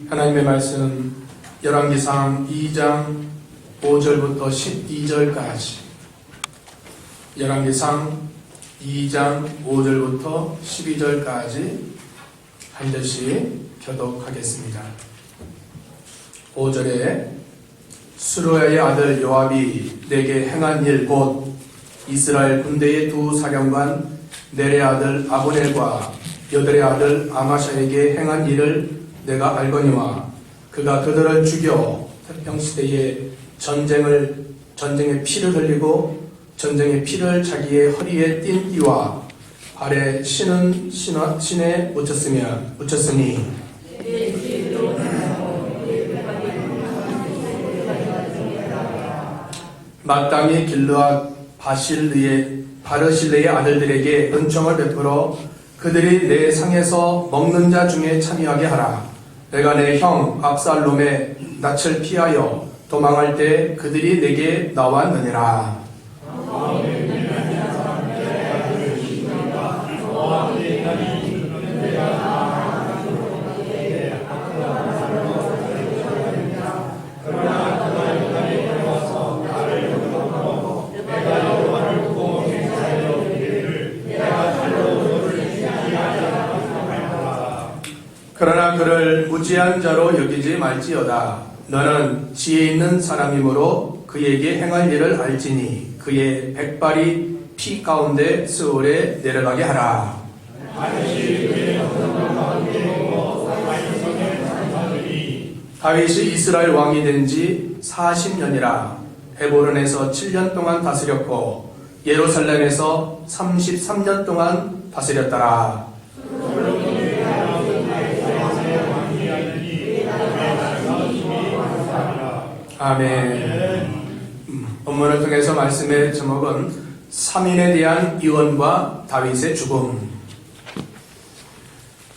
하나님의 말씀 열왕기상 2장 5절부터 12절까지 열왕기상 2장 5절부터 12절까지 한 절씩 교독하겠습니다. 5절에 수르야의 아들 요압이 내게 행한 일 곧 이스라엘 군대의 두 사령관 넬의 아들 아브넬과 여들의 아들 아마샤에게 행한 일을 내가 알거니와 그가 그들을 죽여 태평시대에 전쟁의 피를 흘리고 전쟁의 피를 자기의 허리에 띤 띠와 발에 신에 묻혔으니 마땅히 길르앗 바르실레의 아들들에게 은총을 베풀어 그들이 내 상에서 먹는 자 중에 참여하게 하라. 내가 내 형 압살롬의 낯을 피하여 도망할 때 그들이 내게 나왔느니라. 그러나 그를 무지한 자로 여기지 말지어다. 너는 지혜 있는 사람이므로 그에게 행할 일을 알지니 그의 백발이 피 가운데 스올에 내려가게 하라. 다윗이 이스라엘 왕이 된 지 40년이라. 헤브론에서 7년 동안 다스렸고 예루살렘에서 33년 동안 다스렸더라. 아멘. 본문을 통해서 말씀의 제목은 3인에 대한 유언과 다윗의 죽음.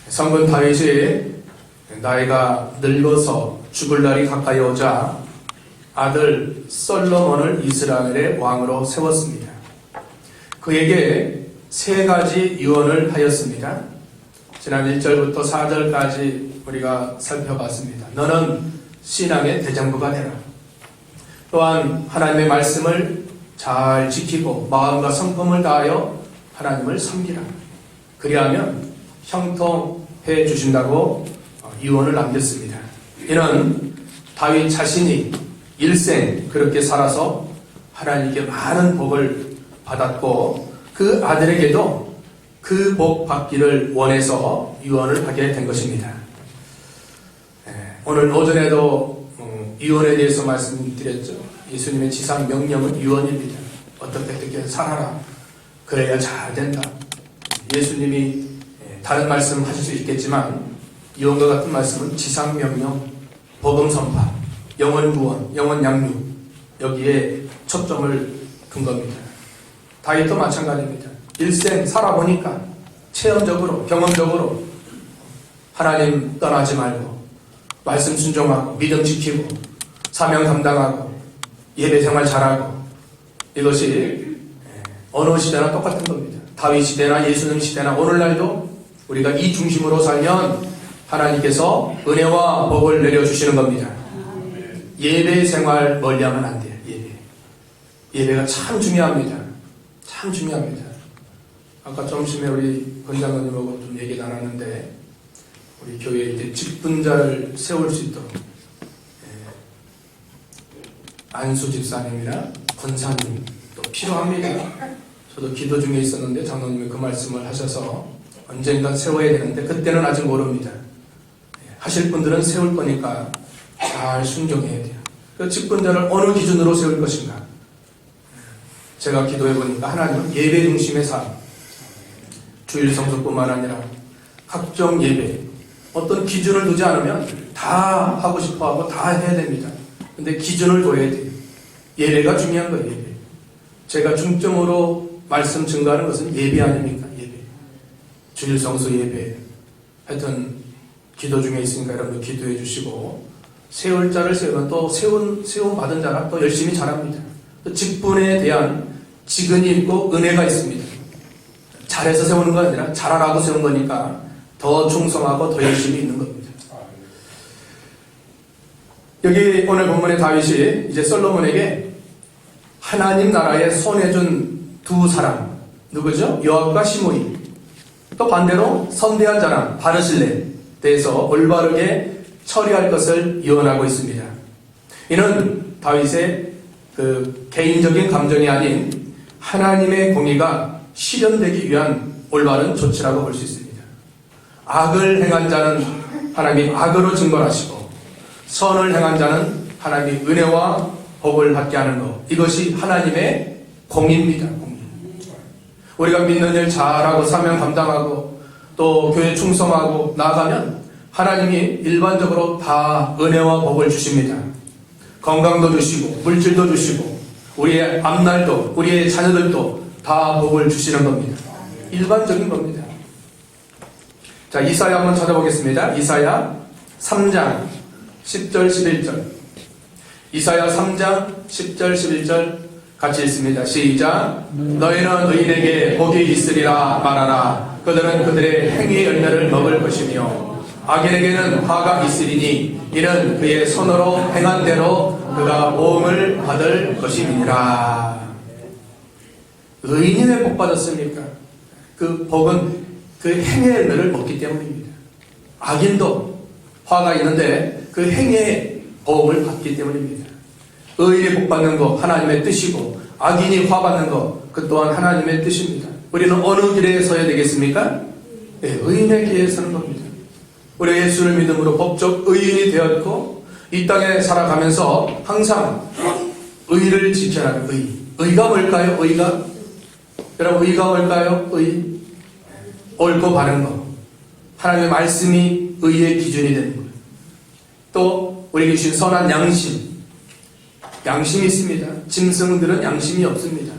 성군 다윗이 나이가 늙어서 죽을 날이 가까이 오자 아들 솔로몬을 이스라엘의 왕으로 세웠습니다. 그에게 세 가지 유언을 하였습니다. 지난 1절부터 4절까지 우리가 살펴봤습니다. 너는 신앙의 대장부가 되라. 또한 하나님의 말씀을 잘 지키고 마음과 성품을 다하여 하나님을 섬기라. 그리하면 형통해 주신다고 유언을 남겼습니다. 이는 다윗 자신이 일생 그렇게 살아서 하나님께 많은 복을 받았고 그 아들에게도 그 복 받기를 원해서 유언을 하게 된 것입니다. 오늘 오전에도 유언에 대해서 말씀드렸죠. 예수님의 지상 명령은 유언입니다. 어떻게 살아라. 그래야 잘 된다. 예수님이 다른 말씀 하실 수 있겠지만 유언과 같은 말씀은 지상 명령, 복음 선파, 영혼 구원, 영혼 양육 여기에 초점을 둔 겁니다. 다윗도 마찬가지입니다. 일생 살아보니까 체험적으로 경험적으로 하나님 떠나지 말고 말씀 순종하고 믿음 지키고 사명 감당하고 예배 생활 잘하고 이것이 어느 시대나 똑같은 겁니다. 다윗 시대나 예수님 시대나 오늘날도 우리가 이 중심으로 살면 하나님께서 은혜와 복을 내려주시는 겁니다. 예배 생활 멀리하면 안 돼요. 예배가 참 중요합니다. 참 중요합니다. 아까 점심에 우리 권장관님하고 좀 얘기 나눴는데 우리 교회에 이제 직분자를 세울 수 있도록 안수 집사님이나 권사님 또 필요합니다. 저도 기도 중에 있었는데 장로님이 그 말씀을 하셔서 언젠가 세워야 되는데 그때는 아직 모릅니다. 하실 분들은 세울 거니까 잘 순종해야 돼요. 그 직분자를 어느 기준으로 세울 것인가? 제가 기도해 보니까 하나님은 예배 중심의 삶, 주일 성수뿐만 아니라 각종 예배 어떤 기준을 두지 않으면 다 하고 싶어하고 다 해야 됩니다. 근데 기준을 둬야 돼요. 예배가 중요한 거예요. 예배. 제가 중점으로 말씀 증거하는 것은 예배 아닙니까? 예배. 주일 성수 예배. 하여튼 기도 중에 있으니까 여러분들 기도해 주시고 세울 자를 세우면 또 세움 받은 자가 또 열심히 잘합니다. 또 직분에 대한 직은이 있고 은혜가 있습니다. 잘해서 세우는 거 아니라 잘하라고 세운 거니까 더 충성하고 더 열심히 있는 겁니다. 여기 오늘 본문의 다윗이 이제 솔로몬에게 하나님 나라에 손해준 두 사람, 누구죠? 요압과 시므이. 또 반대로 선대한 자랑 바르실레에 대해서 올바르게 처리할 것을 유언하고 있습니다. 이는 다윗의 그 개인적인 감정이 아닌 하나님의 공의가 실현되기 위한 올바른 조치라고 볼 수 있습니다. 악을 행한 자는 하나님이 악으로 징벌하시고 선을 행한 자는 하나님이 은혜와 복을 받게 하는 것, 이것이 하나님의 공의입니다. 공의. 우리가 믿는 일 잘하고 사명 감당하고 또 교회 충성하고 나아가면 하나님이 일반적으로 다 은혜와 복을 주십니다. 건강도 주시고 물질도 주시고 우리의 앞날도 우리의 자녀들도 다 복을 주시는 겁니다. 일반적인 겁니다. 자, 이사야 한번 찾아보겠습니다. 이사야 3장 10절 11절. 이사야 3장 10절 11절 같이 읽습니다. 시작. 너희는 의인에게 복이 있으리라 말하라. 그들은 그들의 행위의 열매를 먹을 것이며 악인에게는 화가 있으리니 이는 그의 손으로 행한 대로 그가 보응을 받을 것임이니라. 의인이 왜 복 받았습니까? 그 복은 그 행의 열매를 먹기 때문입니다. 악인도 화가 있는데 그 행의 보응을 받기 때문입니다. 의인이 복 받는 것 하나님의 뜻이고 악인이 화 받는 것 그 또한 하나님의 뜻입니다. 우리는 어느 길에 서야 되겠습니까? 네, 의인의 길에 서는 겁니다. 우리 예수를 믿음으로 법적 의인이 되었고 이 땅에 살아가면서 항상 의를 지켜라는 의. 의가 뭘까요? 의가? 여러분, 의가 뭘까요? 의. 옳고 바른 것. 하나님의 말씀이 의의 기준이 되는 거예요. 또 우리에게 주신 선한 양심. 양심이 있습니다. 짐승들은 양심이 없습니다.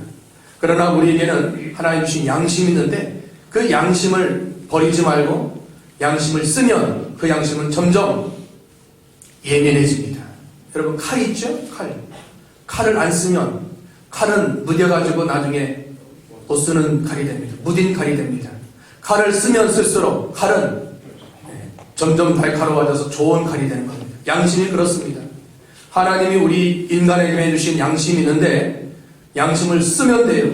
그러나 우리에게는 하나님 주신 양심이 있는데 그 양심을 버리지 말고 양심을 쓰면 그 양심은 점점 예민해집니다. 여러분, 칼 있죠? 칼. 칼을 안 쓰면 칼은 무뎌가지고 나중에 못 쓰는 칼이 됩니다. 무딘 칼이 됩니다. 칼을 쓰면 쓸수록 칼은 점점 날카로워져서 좋은 칼이 되는 겁니다. 양심이 그렇습니다. 하나님이 우리 인간에게 주신 양심이 있는데 양심을 쓰면 돼요.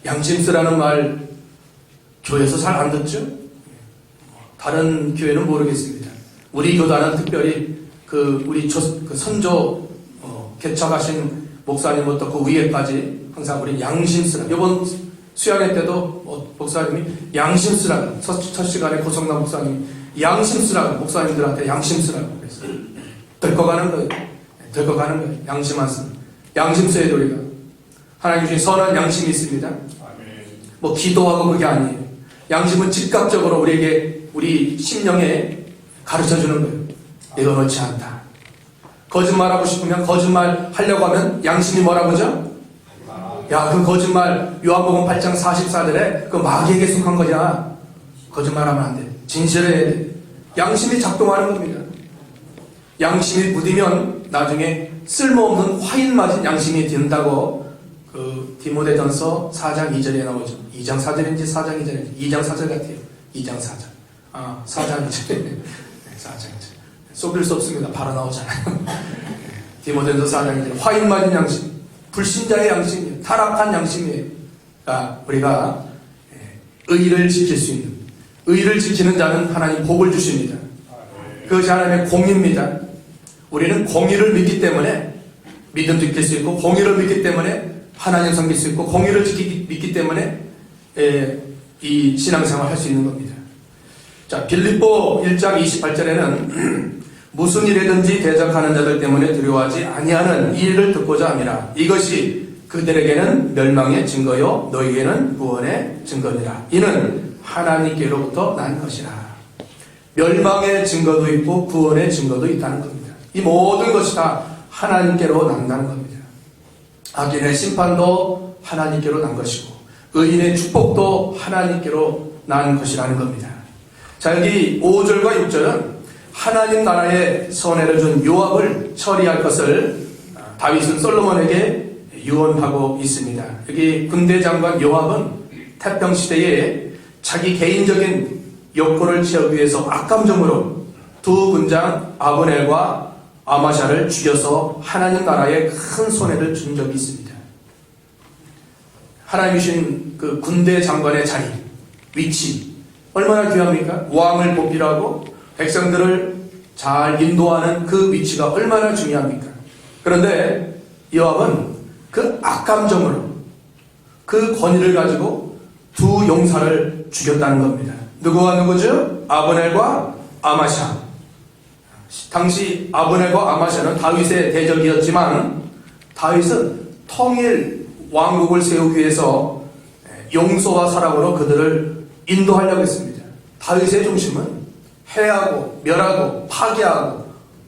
양심 쓰라는 말 교회에서 잘 안 듣죠? 다른 교회는 모르겠습니다. 우리 교단은 특별히 우리 선조 개척하신 목사님부터 그 위에까지 항상 우리 양심 쓰라. 이번 수양회 때도 목사님이 양심 쓰라고, 첫 시간에 고성남 목사님이 양심 쓰라고, 목사님들한테 양심 쓰라고 그랬어요. 들꺼가는 거예요. 들꺼가는 거예요. 양심 안 쓰는. 양심 써야 돼, 우리가. 하나님 주신 선한 양심이 있습니다. 뭐 기도하고 그게 아니에요. 양심은 즉각적으로 우리에게 우리 심령에 가르쳐 주는 거예요. 이거 옳지 않다. 거짓말하고 싶으면 거짓말 하려고 하면 양심이 뭐라고 하죠? 야, 그 거짓말 요한복음 8장 44절에 그 마귀에게 속한 거냐. 거짓말하면 안 돼. 진실해야 돼. 양심이 작동하는 겁니다. 양심이 묻으면 나중에 쓸모없는 화인 맞은 양심이 된다고 디모데전서 4장 2절에 나오죠. 2장 4절인지 4장 2절인지 2장 4절 같아요. 2장 4절. 4장 2절. 4장 2절. 속일 수 없습니다. 바로 나오잖아요. 디모데전서 4장 2절. 화인 맞은 양심. 불신자의 양심이에요. 타락한 양심이에요. 우리가 의를 지킬 수 있는, 의를 지키는 자는 하나님 복을 주십니다. 그것이 하나님의 공의입니다. 우리는 공의를 믿기 때문에 믿음도 지킬 수 있고, 공의를 믿기 때문에 하나님 섬길 수 있고, 공의를 믿기 때문에 이 신앙생활을 할 수 있는 겁니다. 자, 빌립보 1장 28절에는 무슨 일이든지 대적하는 자들 때문에 두려워하지 아니하는 이 일을 듣고자 함이라. 이것이 그들에게는 멸망의 증거요 너희에게는 구원의 증거니라. 이는 하나님께로부터 난 것이라. 멸망의 증거도 있고 구원의 증거도 있다는 겁니다. 이 모든 것이 다 하나님께로 난다는 겁니다. 악인의 심판도 하나님께로 난 것이고 의인의 축복도 하나님께로 난 것이라는 겁니다. 자, 여기 5절과 6절은 하나님 나라에 손해를 준 요압을 처리할 것을 다윗은 솔로몬에게 유언하고 있습니다. 여기 군대 장관 요압은 태평시대에 자기 개인적인 욕구를 채우기 위해서 악감정으로 두 군장 아브넬과 아마샤를 죽여서 하나님 나라에 큰 손해를 준 적이 있습니다. 하나님이신 그 군대 장관의 자리, 위치 얼마나 귀합니까? 왕을 뽑기라고 백성들을 잘 인도하는 그 위치가 얼마나 중요합니까? 그런데 요압은 그 악감정으로 그 권위를 가지고 두 용사를 죽였다는 겁니다. 누구와 누구죠? 아브넬과 아마샤. 당시 아브넬과 아마샤는 다윗의 대적이었지만 다윗은 통일 왕국을 세우기 위해서 용서와 사랑으로 그들을 인도하려고 했습니다. 다윗의 중심은 해하고 멸하고 파괴하고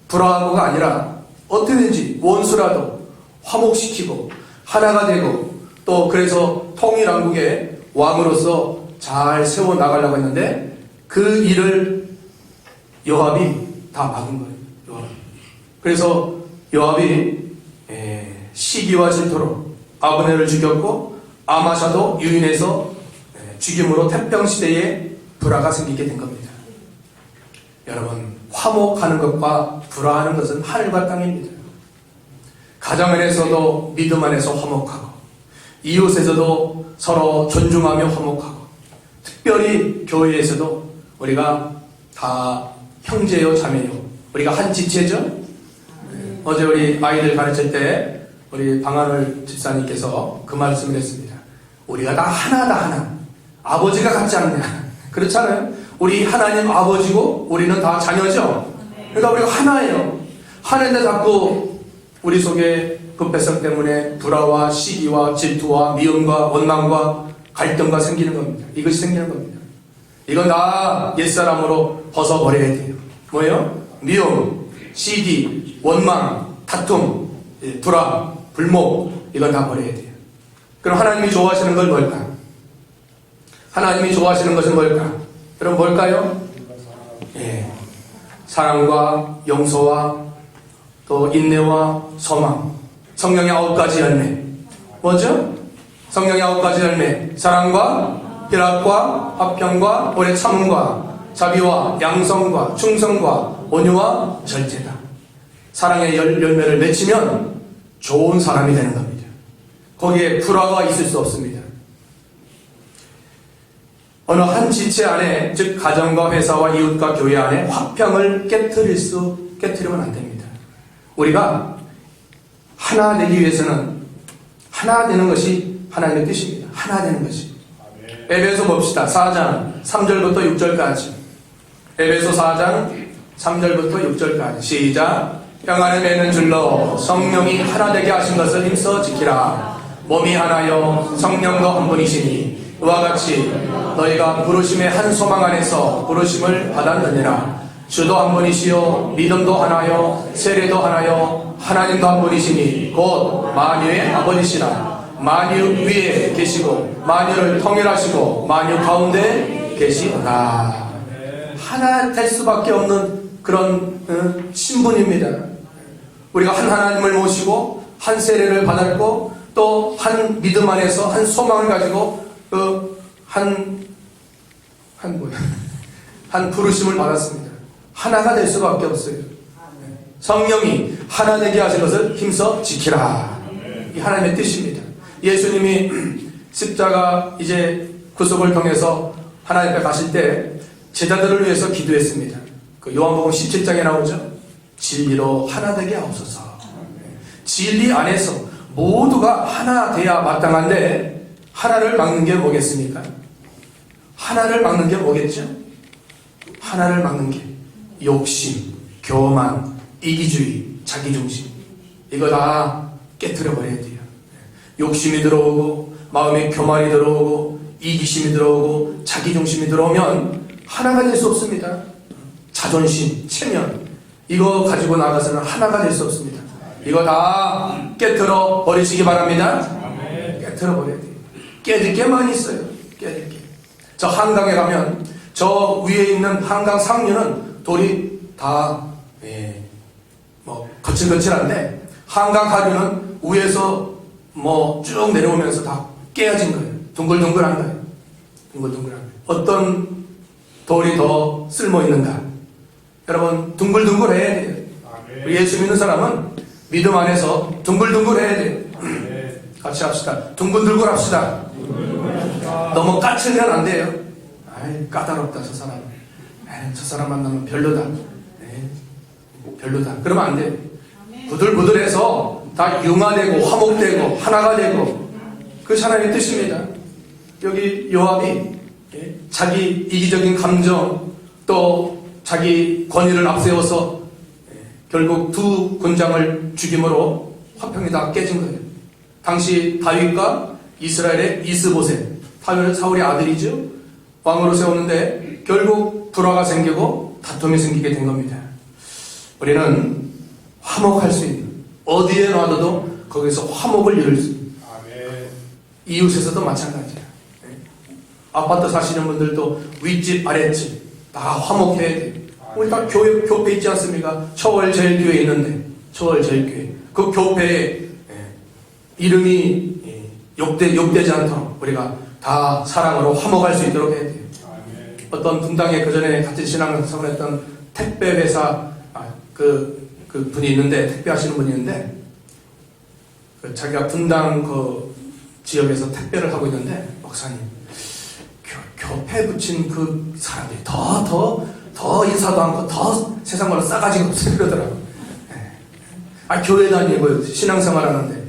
불화하고가 아니라 어떻게든지 원수라도 화목시키고 하나가 되고 또 그래서 통일왕국의 왕으로서 잘 세워나가려고 했는데 그 일을 요압이 다 막은 거예요. 요압. 그래서 요압이 시기와 질투로 아브넬을 죽였고 아마샤도 유인해서 죽임으로 태평시대에 불화가 생기게 된 겁니다. 여러분, 화목하는 것과 불화하는 것은 하늘과 땅입니다. 가정 안에서도 믿음 안에서 화목하고 이웃에서도 서로 존중하며 화목하고 특별히 교회에서도 우리가 다 형제요 자매요 우리가 한 지체죠. 어제 우리 아이들 가르칠 때 우리 방한을 집사님께서 그 말씀을 했습니다. 우리가 다 하나다 하나. 아버지가 같지 않냐. 그렇잖아요. 우리 하나님 아버지고 우리는 다 자녀죠. 그러니까 우리가 하나예요. 하나인데 자꾸 우리 속에 불패성 때문에 불화와 시기와 질투와 미움과 원망과 갈등과 생기는 겁니다. 이것이 생기는 겁니다. 이건 다 옛사람으로 벗어버려야 돼요. 뭐예요? 미움, 시기, 원망, 다툼, 불화, 불목, 이건 다 버려야 돼요. 그럼 하나님이 좋아하시는 건 뭘까? 하나님이 좋아하시는 것은 뭘까? 그럼 뭘까요? 예, 사랑과 용서와 또 인내와 소망, 성령의 9가지 열매. 뭐죠? 성령의 9가지 열매. 사랑과 희락과 화평과 오래 참음과 자비와 양성과 충성과 온유와 절제다. 사랑의 열매를 맺히면 좋은 사람이 되는 겁니다. 거기에 불화가 있을 수 없습니다. 어느 한 지체 안에, 즉 가정과 회사와 이웃과 교회 안에 화평을 깨트리면 안 됩니다. 우리가 하나 되기 위해서는 하나 되는 것이 하나님의 뜻입니다. 하나 되는 것이. 에베소 봅시다. 4장 3절부터 6절까지. 에베소 4장 3절부터 6절까지. 시작. 평안을 맺는 줄로 성령이 하나 되게 하신 것을 힘써 지키라. 몸이 하나요 성령도 한 분이시니 이와 같이 너희가 부르심의 한 소망 안에서 부르심을 받았느니라. 주도 한 분이시요 믿음도 하나요 세례도 하나요 하나님도 한 분이시니 곧 만유의 아버지시라. 만유 위에 계시고 만유를 통일하시고 만유 가운데 계시구나. 하나 될 수밖에 없는 그런 신분입니다. 우리가 한 하나님을 모시고 한 세례를 받았고 또 한 믿음 안에서 한 소망을 가지고 한 부르심을 받았습니다. 하나가 될 수밖에 없어요. 성령이 하나 되게 하신 것을 힘써 지키라. 이 하나님의 뜻입니다. 예수님이 십자가 이제 구속을 통해서 하나님 앞에 가실 때 제자들을 위해서 기도했습니다. 그 요한복음 17장에 나오죠. 진리로 하나 되게 하옵소서. 진리 안에서 모두가 하나 돼야 마땅한데 하나를 막는 게 뭐겠습니까? 하나를 막는 게 뭐겠죠? 하나를 막는 게 욕심, 교만, 이기주의, 자기중심. 이거 다 깨트려 버려야 돼요. 욕심이 들어오고 마음에 교만이 들어오고 이기심이 들어오고 자기중심이 들어오면 하나가 될 수 없습니다. 자존심, 체면 이거 가지고 나가서는 하나가 될 수 없습니다. 이거 다 깨트려 버리시기 바랍니다. 깨트려 버려야 돼요. 깨질 게 많이 있어요. 깨질 게. 저 한강에 가면 저 위에 있는 한강 상류는 돌이 다 거칠거칠한데 한강 하류는 위에서 쭉 내려오면서 다 깨어진 거예요. 둥글둥글한 거예요. 둥글둥글한 거예요. 어떤 돌이 더 쓸모 있는가? 여러분 둥글둥글해야 돼요. 우리 예수 믿는 사람은 믿음 안에서 둥글둥글해야 돼요. 같이 합시다. 둥글둥글 합시다. 너무 까칠면 안 돼요. 아이, 까다롭다 저 사람. 에이, 저 사람 만나면 별로다. 에이, 별로다. 그러면 안 돼요. 부들부들해서 다 융화되고 화목되고 하나가 되고, 그 하나님의 뜻입니다. 여기 요압이 자기 이기적인 감정 또 자기 권위를 앞세워서 결국 두 군장을 죽임으로 화평이 다 깨진 거예요. 당시 다윗과 이스라엘의 이스보셋, 사울의 아들이죠. 왕으로 세웠는데 결국 불화가 생기고 다툼이 생기게 된 겁니다. 우리는 화목할 수 있는, 어디에 놔둬도 거기서 화목을 이룰 수 있는, 이웃에서도 마찬가지야. 아파트 사시는 분들도 윗집 아랫집 다 화목해야 돼요. 우리 다 교회 있지 않습니까? 처월제일교회 있는데, 처월제일교회 그 교회에 이름이 욕되지 않도록 우리가 다 사랑으로 화목할 수 있도록 해야 돼요. 어떤 분당에 그 전에 같은 신앙생활 했던 택배 회사 그 분이 있는데, 택배 하시는 분이 있는데, 자기가 분당 그 지역에서 택배를 하고 있는데, 목사님, 교패 붙인 그 사람들이 더 인사도 않고 더 세상 말로 싸가지가 없어요 그러더라고. 교회 다니고 신앙생활 하는데,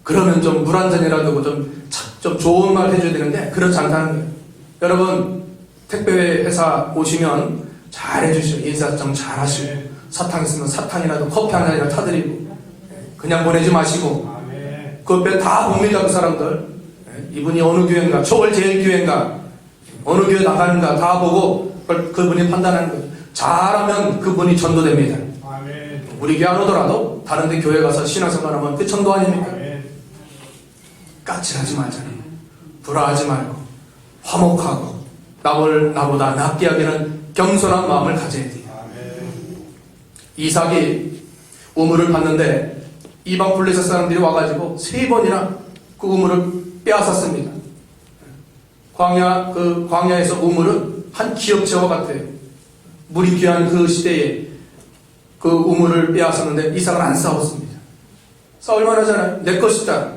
그러면 좀 물 한 잔이라도 좀 좋은 말 해줘야 되는데, 그렇지 않다는 거예요. 여러분, 택배 회사 오시면 잘 해주시고, 인사 좀 잘 하시고, 사탕 있으면 사탕이라도 커피 한 잔이라도 타드리고, 그냥 보내지 마시고, 그 옆에 다 봅니다, 그 사람들. 이분이 어느 교회인가, 초월제일교회인가, 어느 교회 나가는가 다 보고 그분이 판단하는 거예요. 잘하면 그분이 전도됩니다. 우리 교회 안 오더라도 다른 데 교회 가서 신앙생활하면 그 전도 아닙니까? 까칠하지 말잖아요. 불화하지 말고 화목하고 나보다 낫게 하기는 겸손한 마음을 가져야 돼요. 이삭이 우물을 봤는데 이방 블레셋 사람들이 와가지고 3번이나 그 우물을 빼앗았습니다. 광야에서 우물은 한 기업체와 같아요. 물이 귀한 그 시대에 그 우물을 빼앗았는데 이삭은 안 싸웠습니다. 싸울만 하잖아요. 내 것이다.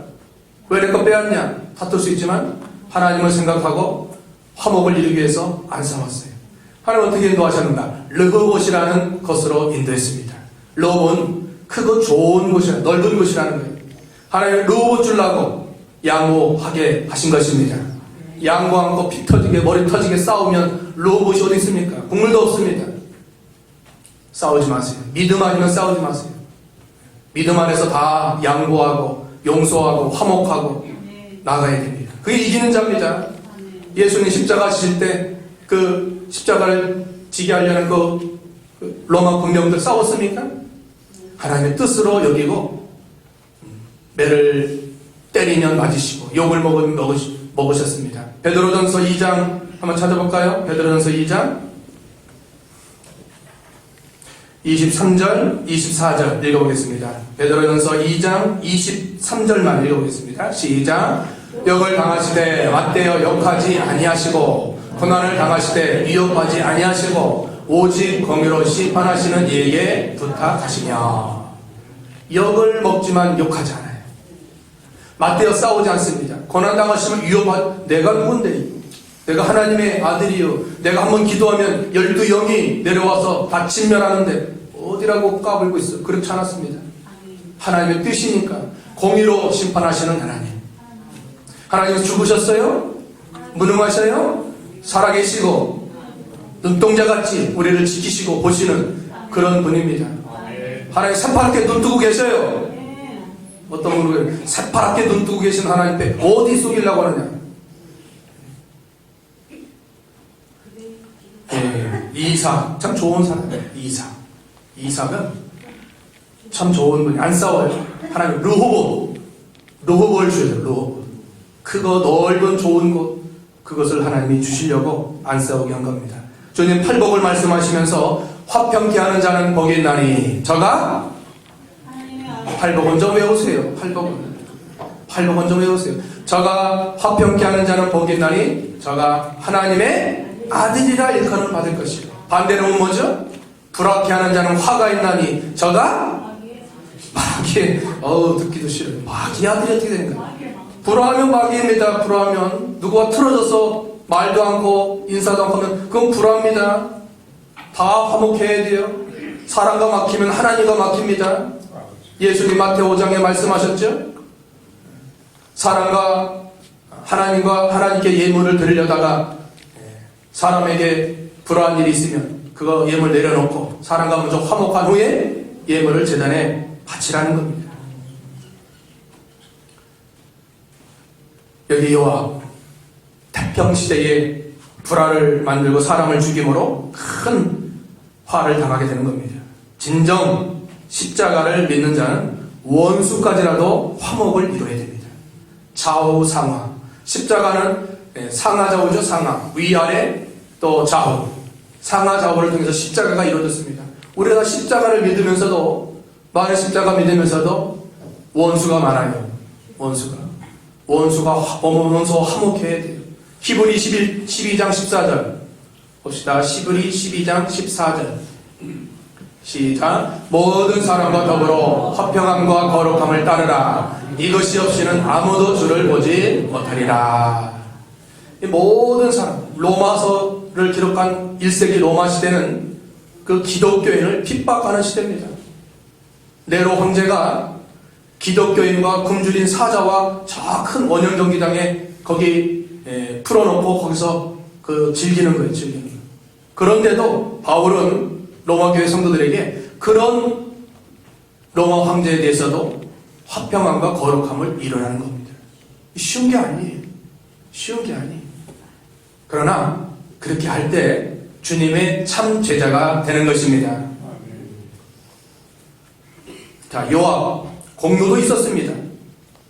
왜 내 거 빼앗냐? 다툴 수 있지만 하나님을 생각하고 화목을 이루기 위해서 안 싸웠어요. 하나님 어떻게 인도하셨는가? 르호봇이라는 것으로 인도했습니다. 르호봇은 크고 좋은 곳이라, 넓은 곳이라는 거예요. 하나님은 르호봇 주려고 양호하게 하신 것입니다. 양보 않고 피 터지게 머리 터지게 싸우면 르호봇이 어디 있습니까? 국물도 없습니다. 싸우지 마세요. 믿음 아니면 싸우지 마세요. 믿음 안에서 다 양보하고 용서하고 화목하고 나가야 됩니다. 그게 이기는 자입니다. 예수님 십자가 지실 때 그 십자가를 지게 하려는 그 로마 군병들 싸웠습니까? 하나님의 뜻으로 여기고 매를 때리면 맞으시고 욕을 먹으셨습니다. 베드로전서 2장 한번 찾아볼까요? 베드로전서 2장 23절, 24절 읽어보겠습니다. 베드로전서 2장 23절만 읽어보겠습니다. 시작. 역을 당하시되 맞대어 욕하지 아니하시고 고난을 당하시되 위협하지 아니하시고 오직 공의로 심판하시는 이에게 부탁하시며. 역을 먹지만 욕하지 않아요. 맞대어 싸우지 않습니다. 고난 당하시면 내가 누군데? 내가 하나님의 아들이요. 내가 한번 기도하면 12영이 내려와서 다 진멸하는데 어디라고 까불고 있어. 그렇지 않았습니다. 하나님의 뜻이니까 공의로 심판하시는 하나님. 하나님은 죽으셨어요? 무능하셔요? 살아계시고 눈동자같이 우리를 지키시고 보시는 그런 분입니다. 하나님 새파랗게 눈 뜨고 계셔요. 어떤 분은 새파랗게 눈 뜨고 계신 하나님 앞에 어디 속이려고 하느냐. 이삭 참 좋은 사람이에요. 이삭은 참 좋은 분이, 안 싸워요. 하나님 르호봇을 주셔요. 르호봇 크고 넓은 좋은 곳, 그것을 하나님이 주시려고 안 싸우게 한 겁니다. 주님 팔복을 말씀하시면서 화평케 하는 자는 복이 있나니 저가 팔복은 좀 외우세요. 팔복은 좀 외우세요. 저가 화평케 하는 자는 복이 있나니 저가 하나님의 아들이라 일컬음을 받을 것이고, 반대로는 뭐죠? 불화케하는 자는 화가 있나니 저가 마귀의 듣기도 싫어요. 마귀의 아들이 어떻게 되는가? 불화하면 마귀입니다. 불화하면 누구가 틀어져서 말도 않고 인사도 않고 하면 그건 불화입니다. 다 화목해야 돼요. 사람과 막히면 하나님과 막힙니다. 예수님 마태오 5장에 말씀하셨죠? 사람과 하나님과 하나님께 예물을 드리려다가 사람에게 불화한 일이 있으면 그거 예물 내려놓고 사람과 먼저 화목한 후에 예물을 제단에 바치라는 겁니다. 여기 요압 태평시대에 불화를 만들고 사람을 죽임으로 큰 화를 당하게 되는 겁니다. 진정 십자가를 믿는 자는 원수까지라도 화목을 이루어야 됩니다. 좌우 상하. 십자가는 상하 좌우죠. 상하. 위아래 또 좌우. 상하 좌우를 통해서 십자가가 이루어졌습니다. 우리가 십자가를 믿으면서도 만의 십자가 믿으면서도 원수가 많아요. 원수가 화목해야 돼요. 히브리 12장 14절 봅시다. 히브리 12장 14절 시작. 모든 사람과 더불어 화평함과 거룩함을 따르라. 이것이 없이는 아무도 주를 보지 못하리라. 이 모든 사람, 로마서를 기록한 1세기 로마 시대는 그 기독교인을 핍박하는 시대입니다. 네로 황제가 기독교인과 굶주린 사자와 저 큰 원형 경기장에 거기 풀어놓고 거기서 즐기는 거예요. 즐기는 거. 그런데도 바울은 로마 교회 성도들에게 그런 로마 황제에 대해서도 화평함과 거룩함을 이루라는 겁니다. 쉬운 게 아니에요. 쉬운 게 아니에요. 그러나 그렇게 할 때 주님의 참 제자가 되는 것입니다. 자, 요압 공로도 있었습니다.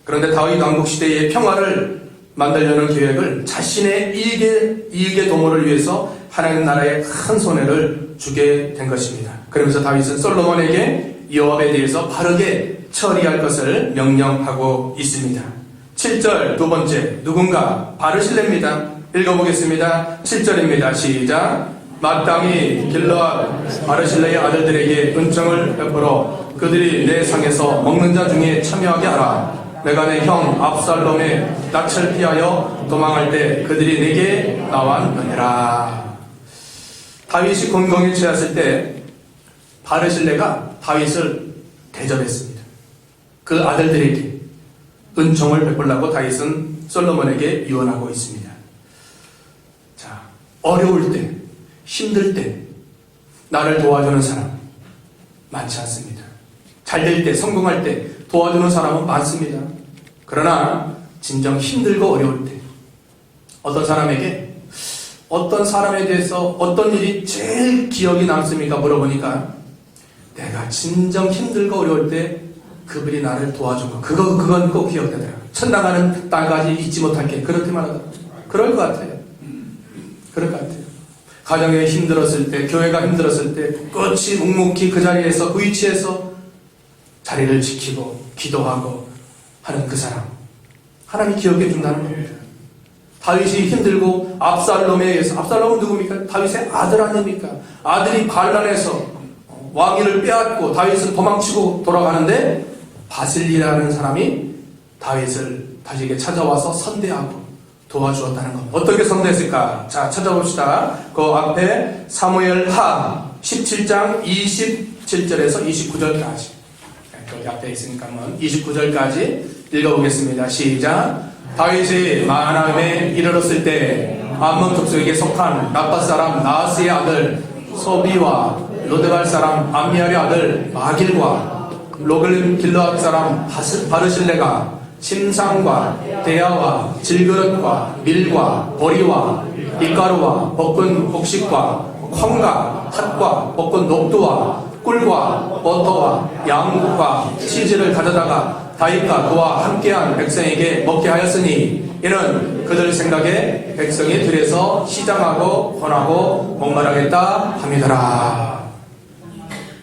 그런데 다윗 왕국 시대의 평화를 만들려는 계획을 자신의 이익의 도모를 위해서 하나님 나라에 큰 손해를 주게 된 것입니다. 그러면서 다윗은 솔로몬에게 요압에 대해서 바르게 처리할 것을 명령하고 있습니다. 7절 두 번째 누군가 바르실레입니다. 읽어보겠습니다. 7절입니다. 시작. 마땅히 길르앗 바르실레의 아들들에게 은총을 베풀어 그들이 내 상에서 먹는 자 중에 참여하게 하라. 내가 내 형 압살롬의 낯을 피하여 도망할 때 그들이 내게 나왔느니라. 다윗이 곤경에 처했을 때 바르실레가 다윗을 대접했습니다. 그 아들들에게 은총을 베풀라고 다윗은 솔로몬에게 유언하고 있습니다. 자, 어려울 때, 힘들 때 나를 도와주는 사람 많지 않습니다. 잘 될 때, 성공할 때 도와주는 사람은 많습니다. 그러나 진정 힘들고 어려울 때 어떤 사람에 대해서 어떤 일이 제일 기억이 남습니까? 물어보니까 내가 진정 힘들고 어려울 때 그분이 나를 도와준 거 그건 꼭 기억되더라고요. 천당가는 땅까지 잊지 못할게 그렇게 말하더라고요. 그럴 것 같아요. 그럴 것 같아요. 가정에 힘들었을 때, 교회가 힘들었을 때 끝이 묵묵히 그 자리에서 그 위치에서 자리를 지키고 기도하고 하는 그 사람 하나님이 기억해 준다는 겁니다. 다윗이 힘들고 압살롬에 의해서 압살롬은 누굽니까? 다윗의 아들 아닙니까? 아들이 반란해서 왕위를 빼앗고 다윗은 도망치고 돌아가는데 바실리라는 사람이 다윗을 다시게 찾아와서 선대하고 도와주었다는 것. 어떻게 선대했을까? 자, 찾아봅시다. 그 앞에 사무엘하 17장 27절에서 29절까지 여기 앞에 있으니까 29절까지 읽어보겠습니다. 시작. 다윗이 마하나임에 이르렀을 때 암몬 족속에게 속한 라팟 사람 나하스의 아들 소비와 로데발 사람 암미알의 아들 마길과 로글림 길르앗 사람 바르실레가 침상과 대야와 질그릇과 밀과 보리와 밀가루와 볶은 곡식과 콩과 팥과 볶은 녹두와 꿀과 버터와 양국과 치즈를 가져다가 다윗과 그와 함께한 백성에게 먹게 하였으니 이는 그들 생각에 백성이 들에서 시장하고 권하고 목말하겠다 함이더라.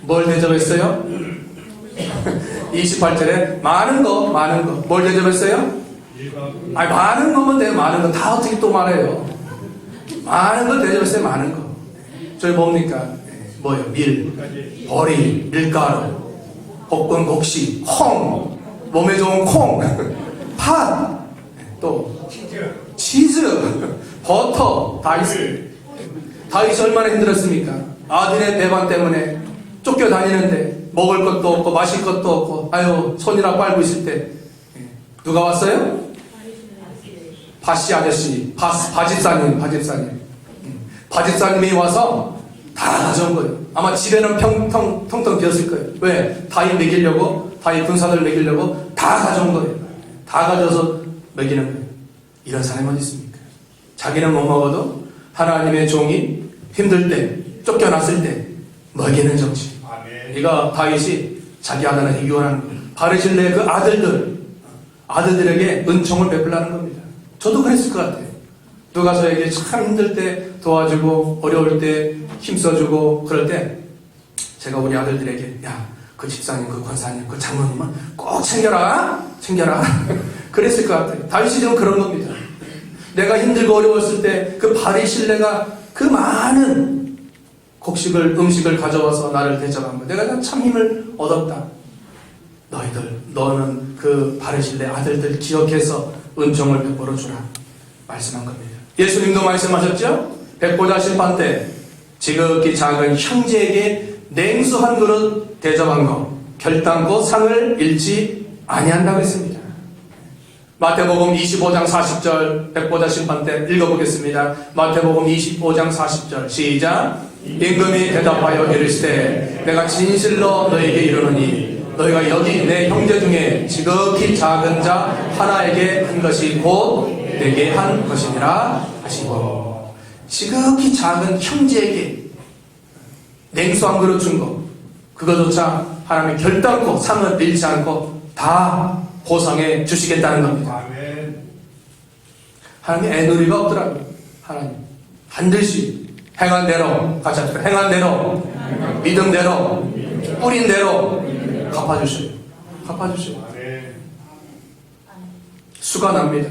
뭘 대접했어요? 28절에 많은 거 뭘 대접했어요? 많은 거면 돼요. 많은 거 다 어떻게 또 말해요? 많은 걸 대접했어요. 많은 거 저희 뭡니까? 뭐예요? 밀, 보리, 밀가루, 볶은 곡식, 콩, 몸에 좋은 콩, 팥, 또 치즈, 버터. 다윗이 얼마나 힘들었습니까? 아들의 배반 때문에 쫓겨다니는데 먹을 것도 없고 마실 것도 없고 아유 손이나 빨고 있을 때 누가 왔어요? 바시 아저씨, 바집사님이 와서 다 가져온 거예요. 아마 집에는 텅텅 비었을 거예요. 왜? 다윗 먹이려고, 다윗 군사들 먹이려고 다 가져온 거예요. 다 가져서 먹이는 거예요. 이런 사람이 어디 있습니까? 자기는 못 먹어도 하나님의 종이 힘들 때, 쫓겨났을 때 먹이는 정치. 이거 다윗이 자기 아들한테 유언하는 거예요. 바르실레의 그 아들들에게 은총을 베풀라는 겁니다. 저도 그랬을 것 같아요. 누가 저에게 참 힘들 때 도와주고 어려울 때 힘써주고 그럴 때 제가 우리 아들들에게 야, 그 집사님, 그 권사님, 그 장로님은 꼭 챙겨라 그랬을 것 같아요. 다윗이 지금 그런 겁니다. 내가 힘들고 어려웠을 때 그 바리실레가 그 많은 음식을 가져와서 나를 대접한 거 내가 참 힘을 얻었다. 너는 그 바르실레 아들들 기억해서 은총을 베풀어 주라 말씀한 겁니다. 예수님도 말씀하셨죠? 백보자 심판 때 지극히 작은 형제에게 냉수 한 그릇 대접한 거 결단코 상을 잃지 아니한다고 했습니다. 마태복음 25장 40절 백보자 심판 때 읽어보겠습니다. 마태복음 25장 40절 시작. 임금이 대답하여 이르시되 내가 진실로 너에게 이르노니 너희가 여기 내 형제 중에 지극히 작은 자 하나에게 한 것이 곧 내게 한 것이니라 하시고 지극히 작은 형제에게 냉수 한 그릇 준 거 그거조차 하나님이 결단코 상을 잃지 않고 다 보상해 주시겠다는 겁니다. 하나님이 애누리가 없더라고요. 하나님 반드시 행한 대로 같이 합시다. 행한 대로 믿음 대로 뿌린 대로 갚아주셔요. 수가 납니다.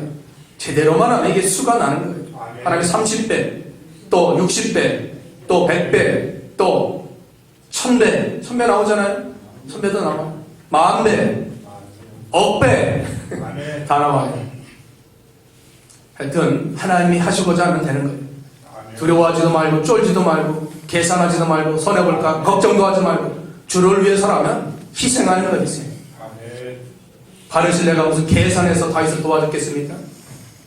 제대로만 하면 이게 수가 나는 거예요. 하나님이 30배 또 60배 또 100배 또 1000배 나오잖아요. 1000배도 나와요. 10,000배 억배 다 나와요. 하여튼 하나님이 하시고자 하면 되는 거예요. 두려워하지도 말고 쫄지도 말고 계산하지도 말고 손해볼까 걱정도 하지 말고 주를 위해서라면 희생하는 거 희생. 바르실레가 무슨 계산해서 다윗을 도와줬겠습니까?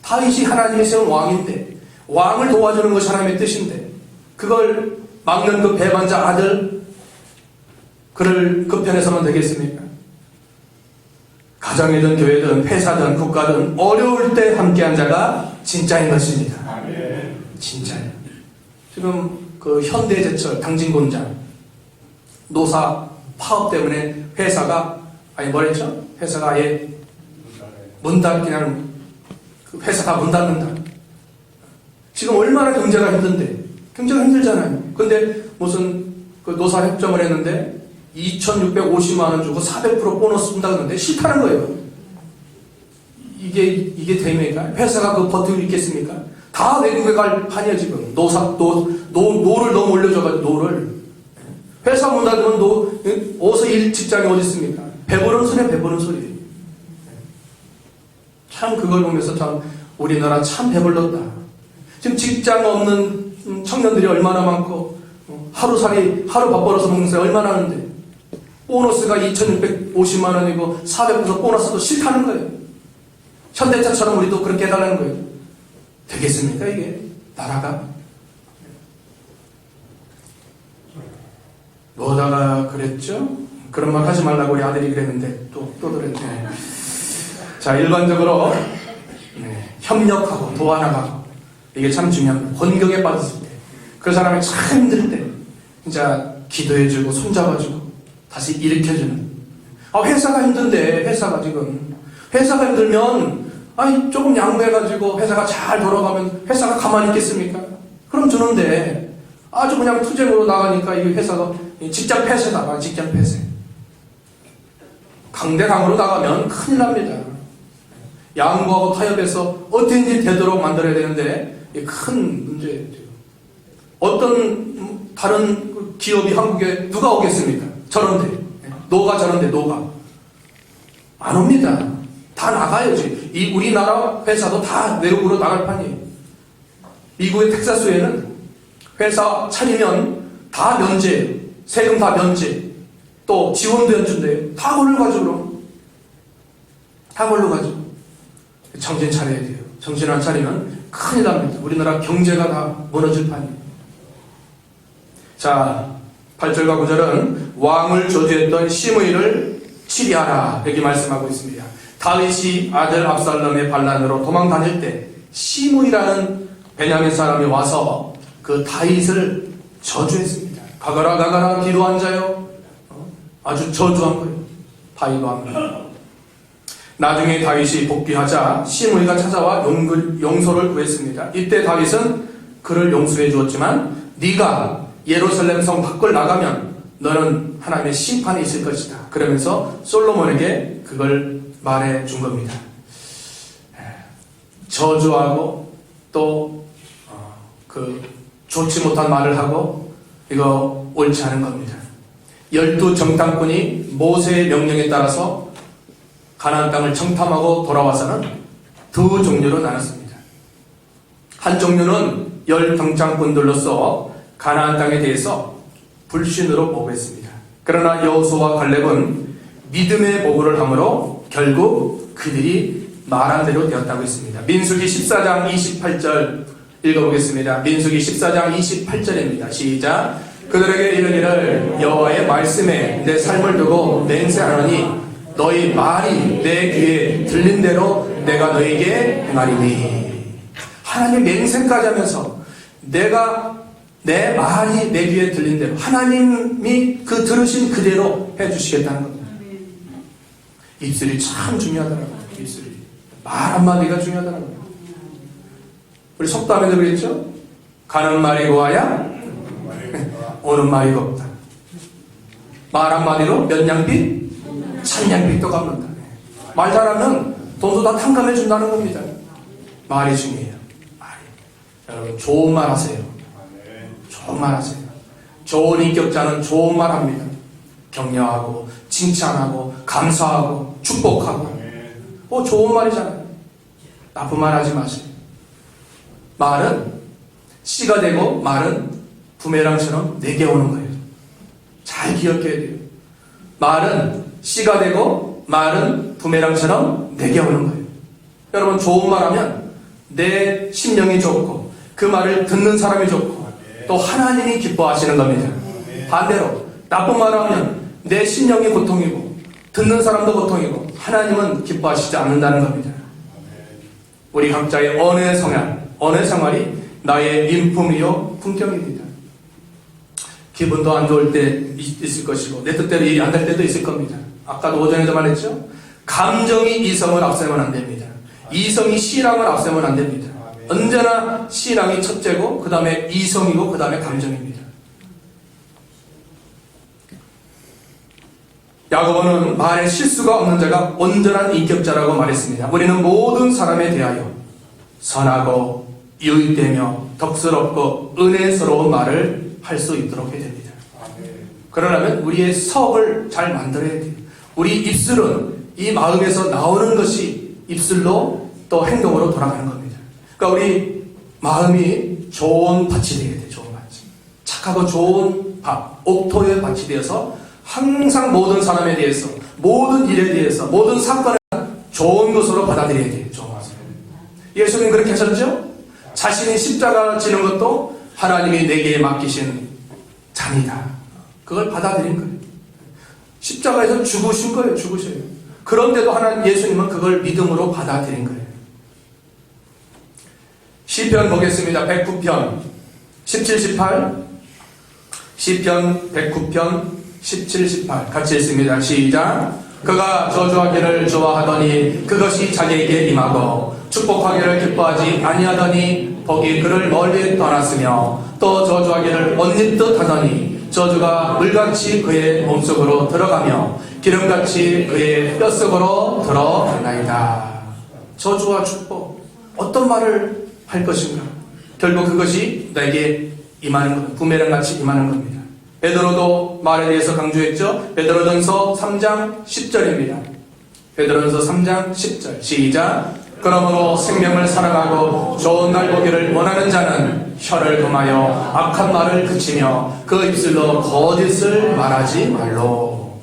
다윗이 하나님이 세운 왕인데 왕을 도와주는 것이 하나님의 뜻인데 그걸 막는 그 배반자 아들 그를 그 편에 서면 되겠습니까? 가정이든 교회든 회사든 국가든 어려울 때 함께한 자가 진짜인 것입니다. 진짜예요. 지금 그 현대제철 당진곤장 노사 파업 때문에 회사가 회사가 아예 문 닫기는 회사 다 문 닫는다. 지금 얼마나 경제가 힘든데 경제가 힘들잖아요. 근데 무슨 그 노사 협정을 했는데 2,650만 원 주고 400% 보너스 준다 그러는데 싫다는 거예요. 이게 됩니까? 회사가 그 버티고 있겠습니까? 다 외국에 갈 판이야 지금. 노를 너무 올려줘가지고 노를. 회사 문 닫으면 어서 일 직장이 어디 있습니까? 배부른 소리예요. 참 그걸 보면서 참 우리나라 참 배불렀다. 지금 직장 없는 청년들이 얼마나 많고 하루 밥 벌어서 먹는 사람이 얼마나 하는데 보너스가 2,650만 원이고 400% 보너스도 싫다는 거예요. 현대차처럼 우리도 그렇게 해달라는 거예요. 되겠습니까 이게? 나라가? 뭐다가 그랬죠? 그런 말 하지 말라고 우리 아들이 그랬는데 또 그랬네. 자, 일반적으로 협력하고 도와나가고 이게 참 중요한 거예요. 혼경에 빠졌을 때 그 사람이 참 힘들 때 진짜 기도해주고 손잡아주고 다시 일으켜주는. 회사가 힘든데 회사가 힘들면 조금 양보해가지고 회사가 잘 돌아가면 회사가 가만히 있겠습니까? 그럼 주는데 아주 그냥 투쟁으로 나가니까 이 회사가 직장 폐쇄 나가. 직장 폐쇄. 강대강으로 나가면 큰일 납니다. 양보하고 타협해서 어떻게든지 되도록 만들어야 되는데 큰 문제예요. 어떤 다른 그 기업이 한국에 누가 오겠습니까? 저런데. 노가 저런데, 노가. 안 옵니다. 다 나가요, 지금. 이 우리나라 회사도 다 외국으로 나갈 판이에요. 미국의 텍사스에는 회사 차리면 다 면제예요. 세금 다 면제. 또 지원도 해준대요. 다 걸로 가죠, 그럼. 다 걸로 가죠. 정신 차려야 돼요. 정신 안 차리면 큰일 납니다. 우리나라 경제가 다 무너질 판이에요. 자, 8절과 9절은 왕을 저주했던 시므이를 치리하라. 여기 말씀하고 있습니다. 다윗이 아들 압살롬의 반란으로 도망 다닐 때 시므이라는 베냐민 사람이 와서 그 다윗을 저주했습니다. 가거라 가거라 뒤로 앉아요. 아주 저주한 거예요. 다윗 왕을. 나중에 다윗이 복귀하자 시므이가 찾아와 용서를 구했습니다. 이때 다윗은 그를 용서해 주었지만 네가 예루살렘 성 밖을 나가면 너는 하나님의 심판이 있을 것이다. 그러면서 솔로몬에게 그걸 말해 준 겁니다. 저주하고 또 좋지 못한 말을 하고 이거 옳지 않은 겁니다. 12정탐꾼이 모세의 명령에 따라서 가나안 땅을 정탐하고 돌아와서는 두 종류로 나눴습니다. 한 종류는 10정탐꾼들로서 가나안 땅에 대해서 불신으로 보고했습니다. 그러나 여호수아와 갈렙은 믿음의 보고를 함으로 결국 그들이 말한 대로 되었다고 했습니다. 민수기 14장 28절 읽어보겠습니다. 민수기 14장 28절입니다. 시작. 그들에게 이르기를 여호와의 말씀에 내 삶을 두고 맹세하노니 너희 말이 내 귀에 들린 대로 내가 너에게 행하리니. 하나님 맹세까지 하면서 내 말이 내 귀에 들린 대로 하나님이 그 들으신 그대로 해주시겠다는 겁니다. 입술이 참 중요하더라고요. 입술이. 말 한마디가 중요하더라고요. 우리 속담에도 그랬죠? 가는 말이 고와야 오는 말이 없다. 말 한마디로 몇 냥빚? 천 냥빚도 갚는다. 말 잘하면 돈도 다 탕감해 준다는 겁니다. 말이 중요해요. 말이. 여러분 좋은 말 하세요. 좋은 말 하세요. 좋은 인격자는 좋은 말 합니다. 격려하고 칭찬하고 감사하고 축복하고 좋은 말이잖아요. 나쁜 말 하지 마세요. 말은 씨가 되고 말은 부메랑처럼 내게 오는 거예요. 잘 기억해야 돼요. 말은 씨가 되고 말은 부메랑처럼 내게 오는 거예요. 여러분 좋은 말 하면 내 심령이 좋고 그 말을 듣는 사람이 좋고 또 하나님이 기뻐하시는 겁니다. 반대로 나쁜 말 하면 내 심령이 고통이고 듣는 사람도 고통이고 하나님은 기뻐하시지 않는다는 겁니다. 우리 각자의 언어의 성향, 언어의 생활이 나의 인품이요 품격입니다. 기분도 안 좋을 때 있을 것이고 내 뜻대로 일이 안 될 때도 있을 겁니다. 아까도 오전에도 말했죠. 감정이 이성을 앞세면 안 됩니다. 이성이 신앙을 앞세면 안 됩니다. 언제나 신앙이 첫째고 그 다음에 이성이고 그 다음에 감정입니다. 야고보는 말에 실수가 없는 자가 온전한 인격자라고 말했습니다. 우리는 모든 사람에 대하여 선하고 유익되며 덕스럽고 은혜스러운 말을 할 수 있도록 해야 됩니다. 그러려면 우리의 석을 잘 만들어야 돼요. 우리 입술은 이 마음에서 나오는 것이 입술로 또 행동으로 돌아가는 겁니다. 그러니까 우리 마음이 좋은 밭이 되어야 돼요. 좋은 밭이. 착하고 좋은 밭, 옥토의 밭이 되어서 항상 모든 사람에 대해서, 모든 일에 대해서, 모든 사건을 좋은 것으로 받아들여야 돼요. 좋은 것으로. 예수님 그렇게 하셨죠? 자신이 십자가 지는 것도 하나님이 내게 맡기신 잔이다. 그걸 받아들인 거예요. 십자가에서 죽으신 거예요. 죽으셔요. 그런데도 하나님 예수님은 그걸 믿음으로 받아들인 거예요. 시편 보겠습니다. 109편 17, 18 시편 109편 17, 18 같이 읽습니다. 시작. 그가 저주하기를 좋아하더니 그것이 자기에게 임하고 축복하기를 기뻐하지 아니하더니 복이 그를 멀리 떠났으며 또 저주하기를 못 입듯 하더니 저주가 물같이 그의 몸속으로 들어가며 기름같이 그의 뼛속으로 들어가나이다. 저주와 축복 어떤 말을 할 것인가? 결국 그것이 나에게 임하는 겁니다. 부메랑같이 임하는 겁니다. 베드로도 말에 대해서 강조했죠. 베드로전서 3장 10절입니다. 베드로전서 3장 10절 시작. 그러므로 생명을 사랑하고 좋은 날 보기를 원하는 자는 혀를 금하여 악한 말을 그치며 그 입술로 거짓을 말하지 말로.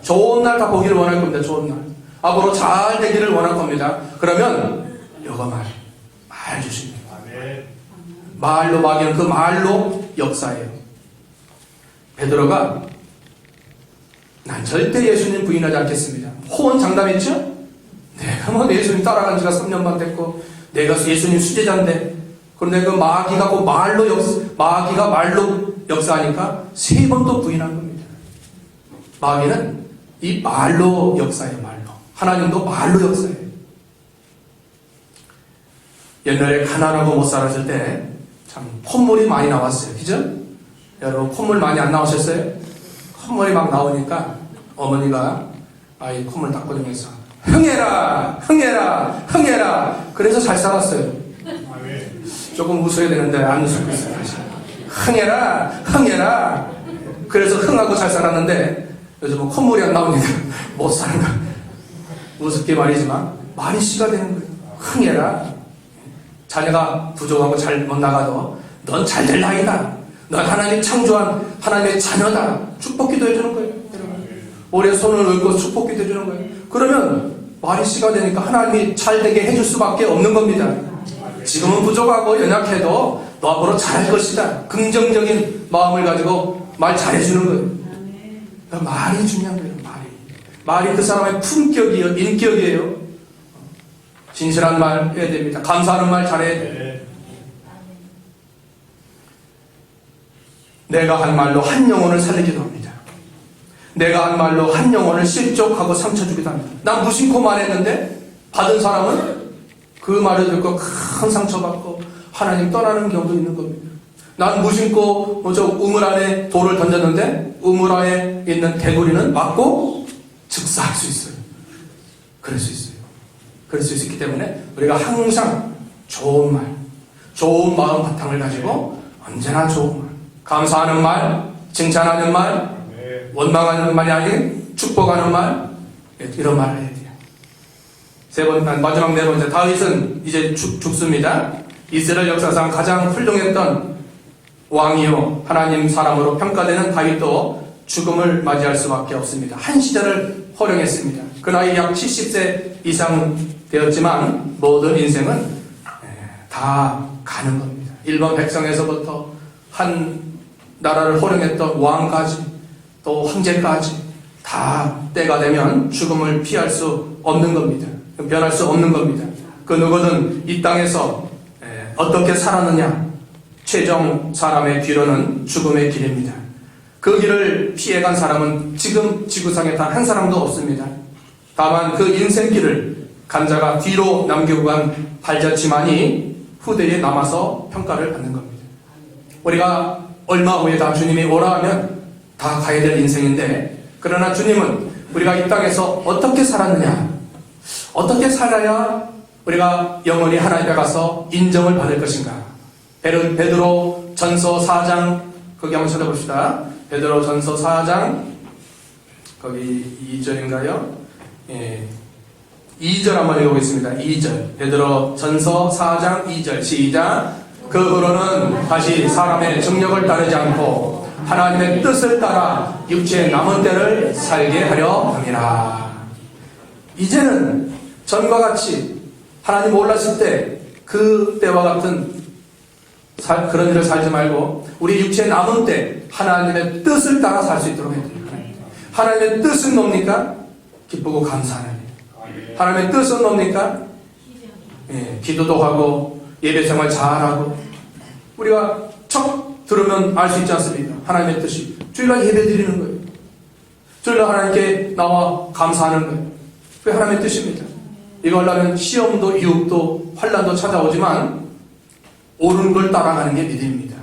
좋은 날 다 보기를 원할 겁니다. 좋은 날 앞으로 잘 되기를 원할 겁니다. 그러면 여가 말 주십니다. 말로 막이는 그 말로 역사예요. 베드로가 난 절대 예수님 부인하지 않겠습니다. 호언장담했죠? 내가 뭐 예수님 따라간 지가 3년만 됐고 내가 예수님 수제자인데, 그런데 그 마귀가 말로 역사하니까 3번 또 부인한 겁니다. 마귀는 이 말로 역사해요. 말로. 하나님도 말로 역사해요. 옛날에 가난하고 못 살았을 때 참 콧물이 많이 나왔어요. 그죠? 여러분 콧물 많이 안 나오셨어요? 콧물이 막 나오니까 어머니가 아이 콧물 닦아주면서 흥해라 흥해라 흥해라. 그래서 잘 살았어요. 조금 웃어야 되는데 안 웃고 있어요. 흥해라 흥해라. 그래서 흥하고 잘 살았는데 요즘은 콧물이 안 나오니까 못 사는 거야. 우습게 말이지만 말이 씨가 되는 거예요. 흥해라. 자녀가 부족하고 잘 못 나가도 넌 잘 될 나이다. 넌 하나님 창조한 하나님의 자녀다. 축복기도 해주는 거예요. 오래 손을 얹고 축복기도 해주는 거예요. 그러면 말이 씨가 되니까 하나님이 잘 되게 해줄 수밖에 없는 겁니다. 지금은 부족하고 연약해도 너 앞으로 잘할 것이다. 긍정적인 마음을 가지고 말 잘해주는 거예요. 그러니까 말이 중요한 거예요. 말이 그 사람의 품격이에요. 인격이에요. 진실한 말 해야 됩니다. 감사하는 말 잘해야 돼요. 내가 한 말로 한 영혼을 살리기도 합니다. 내가 한 말로 한 영혼을 실족하고 상처 주기도 합니다. 난 무심코 말했는데 받은 사람은 그 말을 듣고 큰 상처받고 하나님 떠나는 경우도 있는 겁니다. 난 무심코 저 우물 안에 돌을 던졌는데 우물 안에 있는 개구리는 맞고 즉사할 수 있어요. 그럴 수 있어요. 그럴 수 있기 때문에 우리가 항상 좋은 말, 좋은 마음 바탕을 가지고 언제나 좋은 말, 감사하는 말, 칭찬하는 말, 원망하는 말이 아닌 축복하는 말, 이런 말을 해야 돼요. 마지막 4번째, 다윗은 이제 죽습니다. 이스라엘 역사상 가장 훌륭했던 왕이요 하나님 사람으로 평가되는 다윗도 죽음을 맞이할 수밖에 없습니다. 한 시절을 호령했습니다. 그 나이 약 70세 이상 되었지만 모든 인생은 다 가는 겁니다. 일반 백성에서부터 한 나라를 호령했던 왕까지 또 황제까지 다 때가 되면 죽음을 피할 수 없는 겁니다. 변할 수 없는 겁니다. 그 누구든 이 땅에서 어떻게 살았느냐, 최종 사람의 뒤로는 죽음의 길입니다. 그 길을 피해간 사람은 지금 지구상에 단 한 사람도 없습니다. 다만 그 인생길을 간자가 뒤로 남기고 간 발자취만이 후대에 남아서 평가를 받는 겁니다. 우리가 얼마 후에 다 주님이 오라 하면 다 가야 될 인생인데, 그러나 주님은 우리가 이 땅에서 어떻게 살았느냐, 어떻게 살아야 우리가 영원히 하나님께 가서 인정을 받을 것인가. 베드로 전서 4장 거기 한번 찾아봅시다. 베드로 전서 4장 거기 2절인가요? 예. 2절 한번 읽어보겠습니다. 2절. 베드로 전서 4장 2절 시작. 그 후로는 다시 사람의 정력을 따르지 않고 하나님의 뜻을 따라 육체의 남은 때를 살게 하려 함이라. 이제는 전과 같이 하나님 몰랐을 때 그 때와 같은 그런 일을 살지 말고 우리 육체의 남은 때 하나님의 뜻을 따라 살 수 있도록 해야 됩니다. 하나님의 뜻은 뭡니까? 기쁘고 감사하는 일. 하나님의 뜻은 뭡니까? 기도도 하고 예배생활 잘하고. 우리가 척 들으면 알 수 있지 않습니까? 하나님의 뜻이 주일날 예배 드리는 거예요. 주일날 하나님께 나와 감사하는 거예요. 그게 하나님의 뜻입니다. 이거 하려면 시험도 유혹도 환난도 찾아오지만 옳은 걸 따라가는 게 믿음입니다.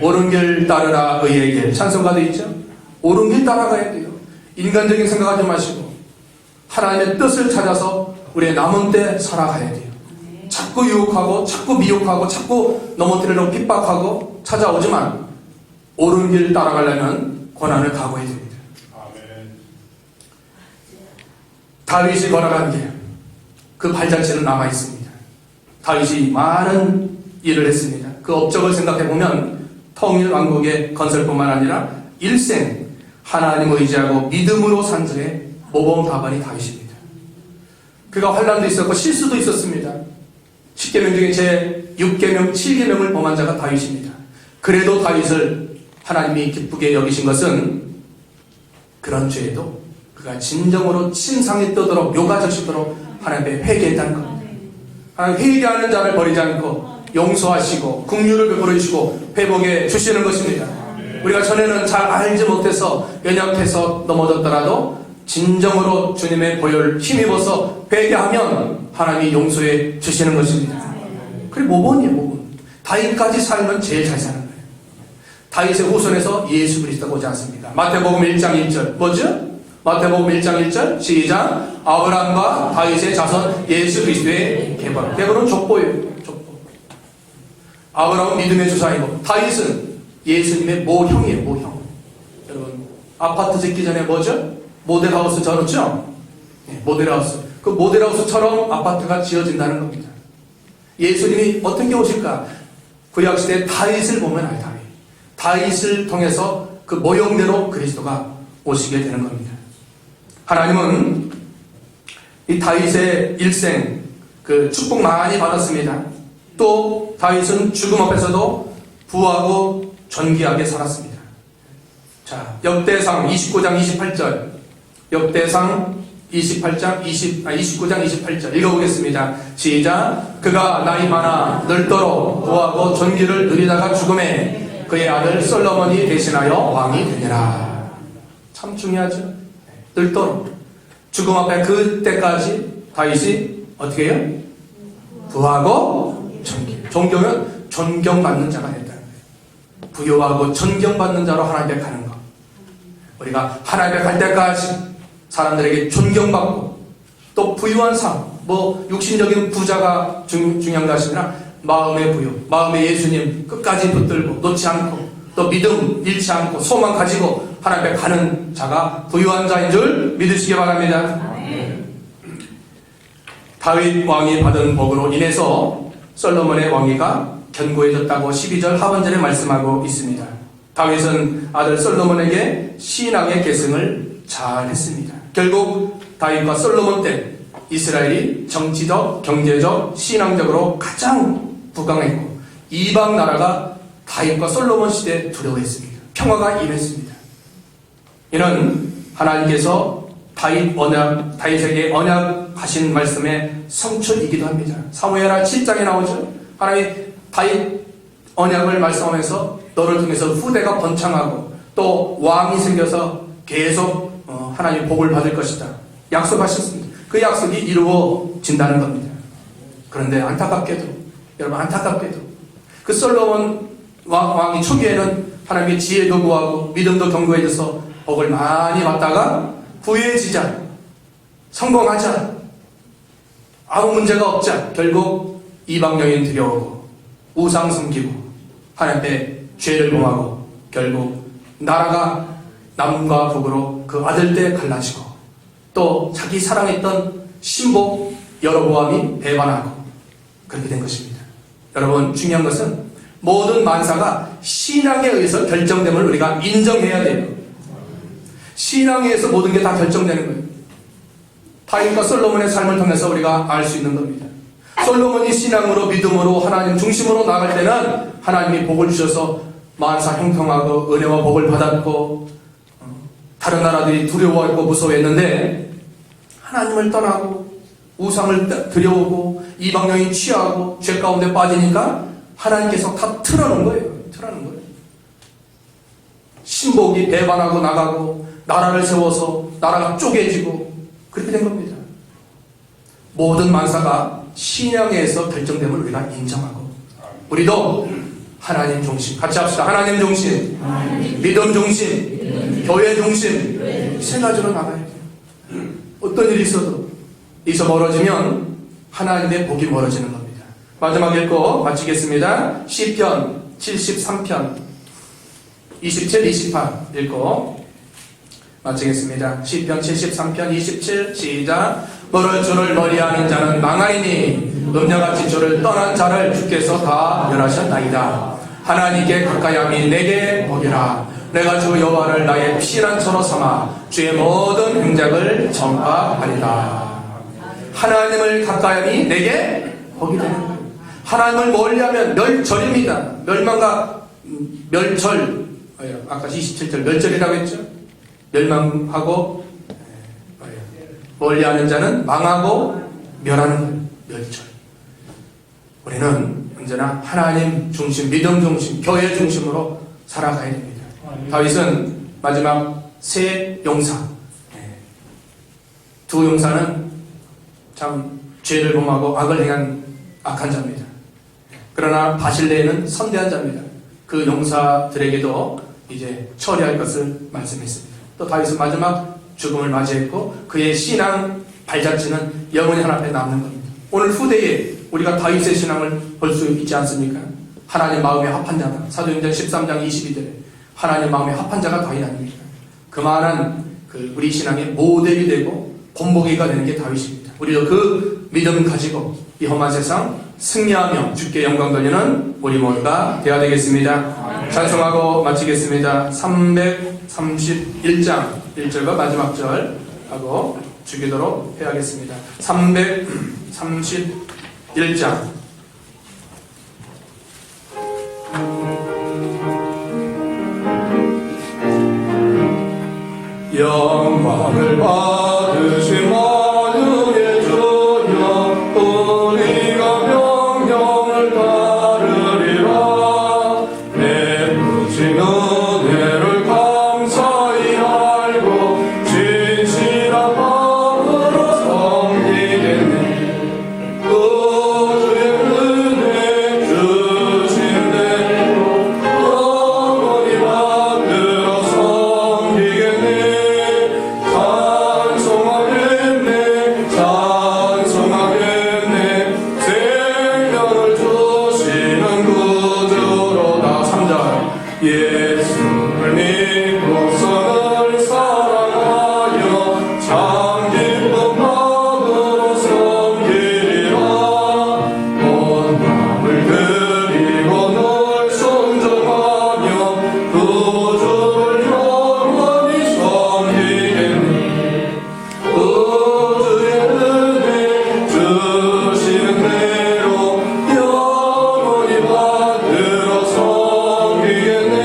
옳은 길 따르라 의의 길. 찬송가도 있죠? 옳은 길 따라가야 돼요. 인간적인 생각하지 마시고 하나님의 뜻을 찾아서 우리의 남은 때 살아가야 돼요. 자꾸 유혹하고 자꾸 미혹하고 자꾸 넘어뜨리려고 핍박하고 찾아오지만 옳은 길 따라가려면 고난을 각오해야 됩니다. 다윗이 걸어간 길, 그 발자취는 남아있습니다. 다윗이 많은 일을 했습니다. 그 업적을 생각해보면 통일왕국의 건설뿐만 아니라 일생 하나님을 의지하고 믿음으로 산 자의 모범답안이 다윗입니다. 그가 환난도 있었고 실수도 있었습니다. 10계명 중에 제 6계명, 7계명을 범한 자가 다윗입니다. 그래도 다윗을 하나님이 기쁘게 여기신 것은 그런 죄에도 그가 진정으로 침상에 떠도록 요가적시도록 하나님께 회개했다는 겁니다. 하나님 회개하는 자를 버리지 않고 용서하시고 긍휼을 베풀어 주시고 회복해 주시는 것입니다. 우리가 전에는 잘 알지 못해서 연약해서 넘어졌더라도 진정으로 주님의 보혈 힘입어서 회개하면 하나님이 용서해 주시는 것입니다. 그게 모범이에요, 모범. 다윗까지 살면 제일 잘 사는 거예요. 다윗의 후손에서 예수 그리스도가 오지 않습니까? 마태복음 1장 1절 뭐죠? 마태복음 1장 1절 시작. 아브라함과 다윗의 자손 예수 그리스도의 계보라. 계보는 족보예요. 족보. 아브라함은 믿음의 조상이고 다윗은 예수님의 모형이에요. 모형. 여러분 아파트 짓기 전에 뭐죠? 모델하우스 저렇죠? 네, 모델하우스. 그 모델하우스처럼 아파트가 지어진다는 겁니다. 예수님이 어떻게 오실까? 구약시대 다윗을 보면 알다. 다윗을 통해서 그 모형대로 그리스도가 오시게 되는 겁니다. 하나님은 이 다윗의 일생 그 축복 많이 받았습니다. 또 다윗은 죽음 앞에서도 부하고 존귀하게 살았습니다. 자, 역대상 29장 28절 역대상 29장 28절 읽어보겠습니다. 시작. 그가 나이 많아 늙도록 부하고 존귀를 누리다가 죽음에 그의 아들 솔로몬이 대신하여 왕이 되니라. 참 중요하죠. 늙도록 죽음 앞에 그때까지 다윗이 어떻게 해요? 부하고 존귀. 존경은 존경받는 자가 됐다는 거예요. 부유하고 존경받는 자로 하나님 앞에 가는 것. 우리가 하나님 앞에 갈 때까지 사람들에게 존경받고 또 부유한 삶, 뭐 육신적인 부자가 중요한 것이 아니라 마음의 부유, 마음의 예수님 끝까지 붙들고 놓지 않고 또 믿음 잃지 않고 소망 가지고 하나님 앞에 가는 자가 부유한 자인 줄 믿으시기 바랍니다. 다윗 왕이 받은 복으로 인해서 솔로몬의 왕위가 견고해졌다고 12절 하반절에 말씀하고 있습니다. 다윗은 아들 솔로몬에게 신앙의 계승을 잘 했습니다. 결국 다윗과 솔로몬 때 이스라엘이 정치적, 경제적, 신앙적으로 가장 부강했고 이방 나라가 다윗과 솔로몬 시대에 두려워했습니다. 평화가 임했습니다. 이는 하나님께서 다윗에게 언약하신 말씀의 성취이기도 합니다. 사무엘하 7장에 나오죠. 하나님 다윗 언약을 말씀하면서 너를 통해서 후대가 번창하고 또 왕이 생겨서 계속 하나님 복을 받을 것이다. 약속하셨습니다. 그 약속이 이루어진다는 겁니다. 그런데 안타깝게도 여러분 안타깝게도 그 솔로몬 왕이 초기에는 하나님의 지혜도 구하고 믿음도 견고해져서 복을 많이 받다가 부유해지자 성공하자 아무 문제가 없자 결국 이방 여인 들여오고 우상 섬기고 하나님 앞에 죄를 범하고 결국 나라가 남과 북으로 그 아들때 갈라지고 또 자기 사랑했던 신복 여로보암이 배반하고 그렇게 된 것입니다. 여러분 중요한 것은 모든 만사가 신앙에 의해서 결정됨을 우리가 인정해야 돼요. 신앙에 의해서 모든 게 다 결정되는 거예요. 다윗과 솔로몬의 삶을 통해서 우리가 알 수 있는 겁니다. 솔로몬이 신앙으로 믿음으로 하나님 중심으로 나갈 때는 하나님이 복을 주셔서 만사 형통하고 은혜와 복을 받았고 다른 나라들이 두려워하고 무서워했는데 하나님을 떠나고 우상을 들여오고 이방령이 취하고 죄 가운데 빠지니까 하나님께서 다 틀어놓은 거예요. 틀어놓은 거예요. 신복이 배반하고 나가고 나라를 세워서 나라가 쪼개지고 그렇게 된 겁니다. 모든 만사가 신앙에서 결정됨을 우리가 인정하고 우리도 하나님 중심 같이 합시다. 하나님 중심, 믿음 중심, 교회 중심 세 가지로 나가야 돼요. 어떤 일이 있어도 이서 멀어지면 하나님의 복이 멀어지는 겁니다. 마지막 읽고 마치겠습니다. 시편 73편 27, 28 읽고 마치겠습니다. 시편 73편 27 시작. 모를 줄을 머리하는 자는 망하리니 음녀같이 줄을 떠난 자를 주께서 다 멸하셨나이다. 하나님께 가까이함이 내게 복이라. 내가 주 여호와를 나의 피난처로 삼아 주의 모든 행적을 전파하리라. 하나님을 가까이함이 내게 복이 되는 거예요. 하나님을 멀리하면 멸절입니다. 멸망과 멸절, 아까 27절 멸절이라고 했죠. 멸망하고 멀리하는 자는 망하고 멸하는 멸절. 우리는 언제나 하나님 중심, 믿음 중심, 교회 중심으로 살아가야 됩니다. 다윗은 마지막 세 용사, 두 용사는 참 죄를 범하고 악을 행한 악한 자입니다. 그러나 바실레는 선대한 자입니다. 그 용사들에게도 이제 처리할 것을 말씀했습니다. 또 다윗은 마지막 죽음을 맞이했고 그의 신앙 발자취는 영원히 하나님 앞에 남는 겁니다. 오늘 후대에 우리가 다윗의 신앙을 볼 수 있지 않습니까? 하나님 마음에 합한 자다. 사도행전 13장 22절에 하나님 마음에 합한 자가 다윗 아닙니까? 그만한 우리 신앙의 모델이 되고 본보기가 되는 게 다윗입니다. 우리도 그 믿음 가지고 이 험한 세상 승리하며 주께 영광 돌리는 우리 모두가 되어야 되겠습니다. 찬송하고 마치겠습니다. 331장 1절과 마지막 절 하고 주기도록 해야겠습니다. 331장 영광을 받으신 만유의 주여 우리가 명령을 따르리라. 베푸신 은혜를 감사히 알고 진실한 마음으로 섬기겠네. 구주의 은혜 주신 대로 영원히 받들어 섬기겠네. 예수를 믿고 선을 사랑하여 참 기쁜 마음으로 섬기리라. 온 마음을 드리고 널 순종하며 구주를 영원히 섬기겠네. 구주의 은혜 주시는 대로 영원히 받들어 섬기겠네.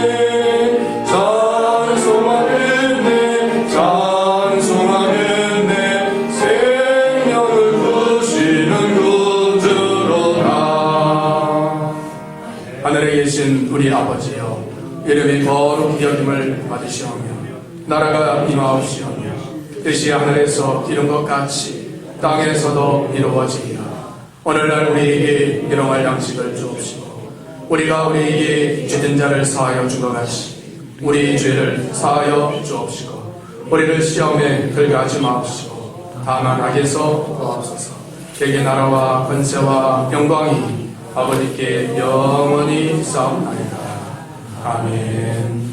하늘에 계신 우리 아버지여, 이름이 거룩히 여김을 받으시오며 나라가 임하옵시오며 뜻이 하늘에서 이룬 것 같이 땅에서도 이루어지리라. 오늘날 우리에게 일용할 양식을 주옵시고 우리가 우리에게 죄진 자를 사하여 준 것 같이 우리 죄를 사하여 주옵시고 우리를 시험에 들게 하지 마옵시고 다만 악에서 구하옵소서. 대개 나라와 권세와 영광이 아버지께 영원히 싸움나이다. 아멘.